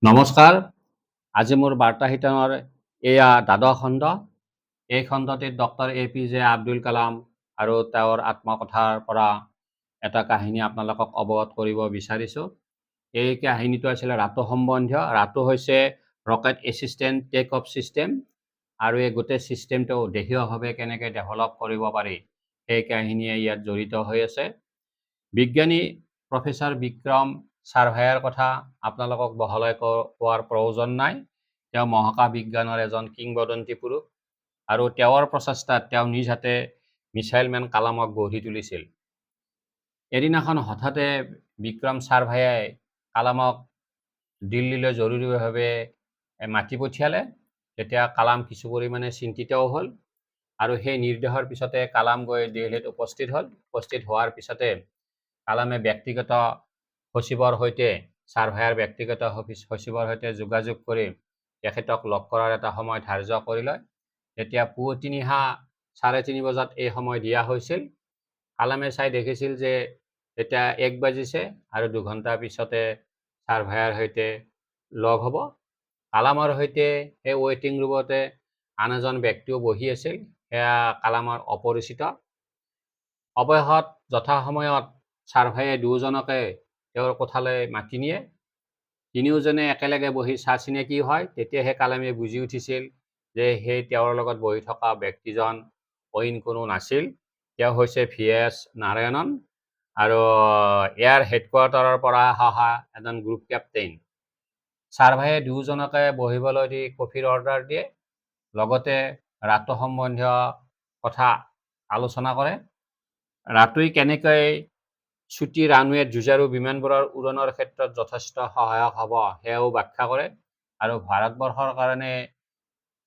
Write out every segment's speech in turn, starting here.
নমস্কাৰ। আজি মোৰ বাৰ্তাহিতনৰ এয়া দ্বাদশ খণ্ড। এই খণ্ডটিত ডক্টৰ APJ আব্দুল কালাম আৰু তেওঁৰ আত্মকথাৰ পৰা এটা কাহিনী আপোনালোকক অৱগত কৰিব বিচাৰিছোঁ। এই কাহিনীটো আছিলে ৰাটো সম্বন্ধীয়। ৰাটো হৈছে rocket assistant take off system আৰু এই গোটেই ছিষ্টেমটো দেশীয়ভাৱে কেনেকৈ ডেভেলপ কৰিব পাৰি সেই কাহিনীয়ে ইয়াত জড়িত হৈ আছে। বিজ্ঞানী প্ৰফেচাৰ বিক্ৰম ছাৰভায়াৰ কথা আপোনালোকক বহলাই কোৱাৰ প্ৰয়োজন নাই। তেওঁ মহাকাশ বিজ্ঞানৰ এজন কিংবদন্তি পুৰুষ আৰু তেওঁৰ প্ৰচেষ্টাত তেওঁ নিজ হাতে মিছাইল মেন কালামক গঢ়ি তুলিছিল। এদিনাখন হঠাতে বিক্ৰম ছাৰভায়াই কালামক দিল্লীলৈ জৰুৰীভাৱে মাতি পঠিয়ালে। তেতিয়া কালাম কিছু পৰিমাণে চিন্তিতও হ'ল আৰু সেই নিৰ্দেশৰ পিছতে কালাম গৈ দিল্লীত উপস্থিত হ'ল। উপস্থিত হোৱাৰ পিছতে কালামে ব্যক্তিগত সচিবৰ সৈতে ছাৰভায়াৰ ব্যক্তিগত সচিবৰ সৈতে যোগাযোগ কৰি তেখেতক লগ কৰাৰ এটা সময় ধাৰ্য কৰি লয়। তেতিয়া পুৱতি নিশা 3:30 বজাত এই সময় দিয়া হৈছিল। কালামে চাই দেখিছিল যে এতিয়া 1 বাজিছে আৰু 2 ঘণ্টাৰ পিছতে ছাৰভায়াৰ সৈতে লগ হ'ব। কালামৰ সৈতে সেই ৱেইটিং ৰুমতে আন এজন ব্যক্তিও বহি আছিল, সেয়া কালামৰ অপৰিচিত। অৱশেষত যথাসময়ত ছাৰভায়ে দুয়োজনকে তেওঁৰ কোঠালৈ মাতি নিয়ে। তিনিওজনে একেলগে বহি চিনাকি হয়। তেতিয়াহে কালামে বুজি উঠিছিল যে সেই তেওঁৰ লগত বহি থকা ব্যক্তিজন অইন কোনো নাছিল, তেওঁ হৈছে VS নাৰায়ণন আৰু এয়াৰ হেডকোৱাৰ্টাৰৰ পৰা অহা এজন গ্ৰুপ কেপ্টেইন। ছাৰভায়ে দুয়োজনকে বহিবলৈ দি কফিৰ অৰ্ডাৰ দিয়ে, লগতে ৰাটো সম্বন্ধীয় কথা আলোচনা কৰে। ৰাটোই কেনেকৈ ছুটি ৰানৱেত যুঁজাৰু বিমানবোৰৰ উৰণৰ ক্ষেত্ৰত যথেষ্ট সহায়ক হ'ব সেয়াও ব্যাখ্যা কৰে আৰু ভাৰতবৰ্ষৰ কাৰণে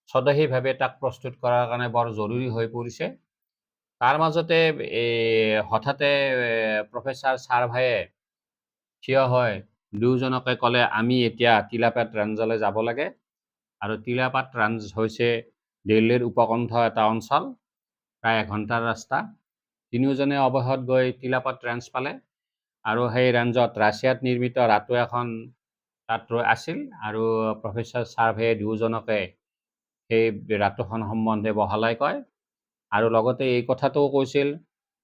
স্বদেশীভাৱে তাক প্ৰস্তুত কৰাৰ কাৰণে বৰ জৰুৰী হৈ পৰিছে। তাৰ মাজতে হঠাতে প্ৰফেচাৰ ছাৰভায়ে থিয় হয় দুয়োজনকে ক'লে, আমি এতিয়া তিলাপাত ৰেঞ্জলৈ যাব লাগে। আৰু তিলাপাত ৰেঞ্জ হৈছে দিল্লীৰ উপকণ্ঠ এটা অঞ্চল, প্ৰায় 1 ঘণ্টাৰ ৰাস্তা। তিনিওজনে অৱশেষত গৈ তিলাপাত ৰেঞ্জ পালে আৰু সেই ৰেঞ্জত ৰাছিয়াত নিৰ্মিত ৰাটো এখন তাত আছিল আৰু প্ৰফেচাৰ ছাৰভায়ে দুয়োজনকে সেই ৰাটোখন সম্বন্ধে বহলাই কয় আৰু লগতে এই কথাটোও কৈছিল,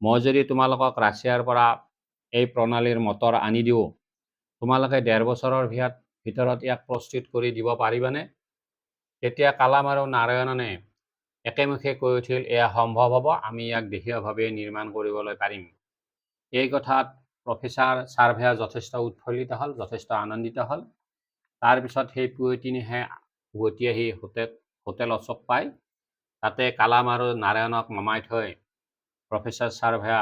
মই যদি তোমালোকক ৰাছিয়াৰ পৰা এই প্ৰণালীৰ মটৰ আনি দিওঁ, তোমালোকে 1.5 বছৰৰ ভিতৰত ইয়াক প্ৰস্তুত কৰি দিব পাৰিবানে? তেতিয়া কালাম আৰু নাৰায়ণনে একেমুখে কৈ উঠিল, এয়া সম্ভৱ হ'ব, আমি ইয়াক দেশীয়ভাৱে নিৰ্মাণ কৰিবলৈ পাৰিম। এই কথাত প্ৰফেচাৰ ছাৰভায়া যথেষ্ট উৎফুল্লিত হ'ল, যথেষ্ট আনন্দিত হ'ল। তাৰপিছত সেই পুৱতি নিশাই উভতি আহি হোটেল অশোক পায়। তাতে কালাম আৰু নাৰায়ণক নমাই থৈ প্ৰফেচাৰ ছাৰভায়া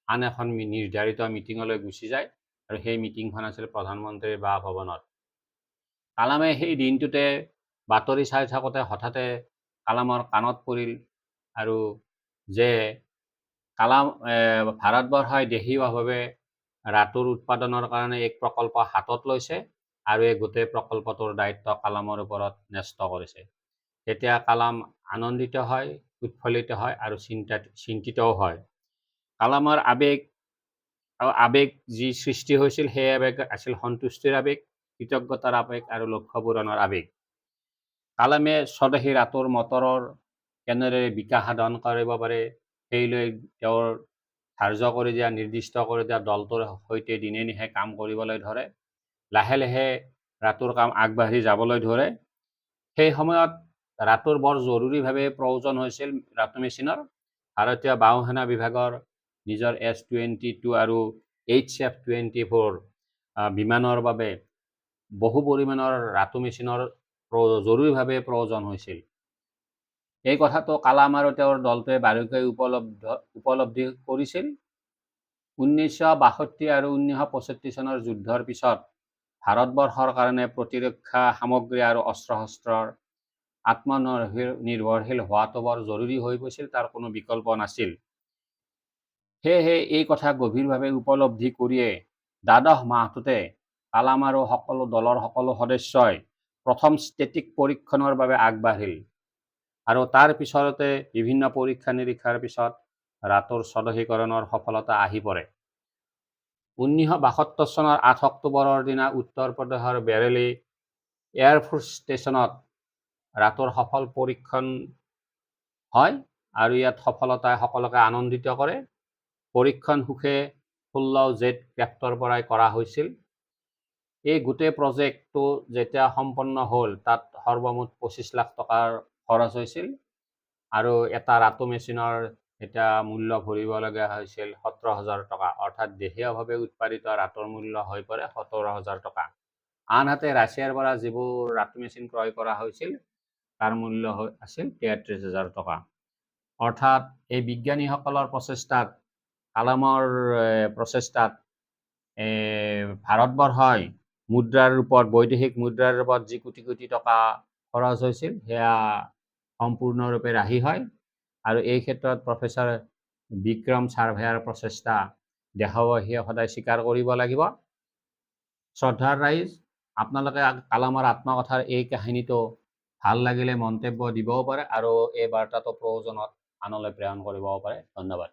আন এখন নিৰ্ধাৰিত মিটিঙলৈ গুচি যায় আৰু সেই মিটিংখন আছিল প্ৰধানমন্ত্ৰীৰ বাসভৱনত। কালামে সেই দিনটোতে বাতৰি চাই থাকোঁতে হঠাতে কালামৰ কাণত পৰিল আৰু যে কালাম ভাৰতবৰ্ষই দেশীয়ভাৱে ৰাটোৰ উৎপাদনৰ কাৰণে এক প্ৰকল্প হাতত লৈছে আৰু এই গোটেই প্ৰকল্পটোৰ দায়িত্ব কালামৰ ওপৰত ন্যস্ত কৰিছে। তেতিয়া কালাম আনন্দিত হয়, উৎফুল্লিত হয় আৰু চিন্তিতও হয়। কালামৰ আবেগ যি সৃষ্টি হৈছিল সেই আবেগ আছিল সন্তুষ্টিৰ আবেগ, কৃতজ্ঞতাৰ আবেগ আৰু লক্ষ্য পূৰণৰ আবেগ। কালামে স্বদেশী ৰাটোৰ মটৰৰ কেনেদৰে বিকাশ সাধন কৰিব পাৰে সেই লৈ তেওঁৰ ধাৰ্য কৰি দিয়া, নিৰ্দিষ্ট কৰি দিয়া দলটোৰ সৈতে দিনে নিশাই কাম কৰিবলৈ ধৰে। লাহে লাহে ৰাটোৰ কাম আগবাঢ়ি যাবলৈ ধৰে। সেই সময়ত ৰাটোৰ বৰ জৰুৰীভাৱে প্ৰয়োজন হৈছিল ৰাটো মেচিনৰ। ভাৰতীয় বায়ুসেনা বিভাগৰ নিজৰ S-22 আৰু HF-24 বিমানৰ বাবে বহু পৰিমাণৰ ৰাটো মেচিনৰ জৰুৰীভাৱে প্ৰয়োজন হৈছিল। এই কথাটো কালাম আৰু তেওঁৰ দলটোৱে বাৰুকৈ উপলব্ধি কৰিছিল। 1962 আৰু 1965 চনৰ যুদ্ধৰ পিছত ভাৰতবৰ্ষৰ কাৰণে প্ৰতিৰক্ষা সামগ্ৰী আৰু অস্ত্ৰ-শস্ত্ৰৰ আত্মনিৰ্ভৰশীল হোৱাটো বৰ জৰুৰী হৈ পৰিছিল, তাৰ কোনো বিকল্প নাছিল। সেয়েহে এই কথা গভীৰভাৱে উপলব্ধি কৰিয়ে দ্বাদশ মাহটোতে কালাম আৰু দলৰ সকলো সদস্যই প্ৰথম ষ্টেটিক পৰীক্ষণৰ বাবে আগবাঢ়িল আৰু তাৰ পিছতে বিভিন্ন পৰীক্ষা নিৰীক্ষাৰ পিছত ৰাটোৰ স্বদেশীকৰণৰ সফলতা আহি পৰে। 1972 চনৰ 8 অক্টোবৰৰ দিনা উত্তৰ প্ৰদেশৰ বেৰেলী এয়াৰফ'ৰ্চ ষ্টেচনত ৰাতৰ সফল পৰীক্ষণ হয় আৰু ইয়াত সফলতাই সকলোকে আনন্দিত কৰে। পৰীক্ষণ সুখে 16 জেট ক্ৰেফ্টৰ পৰাই কৰা হৈছিল। এই গোটেই প্ৰজেক্টটো যেতিয়া সম্পন্ন হ'ল তাত সৰ্বমুঠ 25 লাখ টকাৰ খৰচ হৈছিল আৰু এটা ৰাটো মেচিনৰ এতিয়া মূল্য ভৰিবলগীয়া হৈছিল 17,000 টকা, অৰ্থাৎ দেশীয়ভাৱে উৎপাদিত ৰাটোৰ মূল্য হৈ পৰে 17,000 টকা। আনহাতে ৰাছিয়াৰ পৰা যিবোৰ ৰাটো মেচিন ক্ৰয় কৰা হৈছিল তাৰ মূল্য আছিল 33,000 টকা। অৰ্থাৎ এই বিজ্ঞানীসকলৰ প্ৰচেষ্টাত কালামৰ প্ৰচেষ্টাত ভাৰতবৰ্ষই মুদ্ৰাৰ ৰূপত বৈদেশিক মুদ্ৰাৰ ৰূপত যি কোটি কোটি টকা খৰচ হৈছিল সেয়া সম্পূৰ্ণৰূপে ৰাহি হয় আৰু এই ক্ষেত্ৰত প্ৰফেচৰ বিক্ৰম ছাৰভেয়াৰ প্ৰচেষ্টা দেশবাসীয়ে সদায় স্বীকাৰ কৰিব লাগিব। শ্ৰদ্ধাৰ ৰাইজ, আপোনালোকে কালামৰ আত্মকথাৰ এই কাহিনীটো ভাল লাগিলে মন্তব্য দিবও পাৰে আৰু এই বাৰ্তাটো প্ৰয়োজনত আনলৈ প্ৰেৰণ কৰিবও পাৰে। ধন্যবাদ।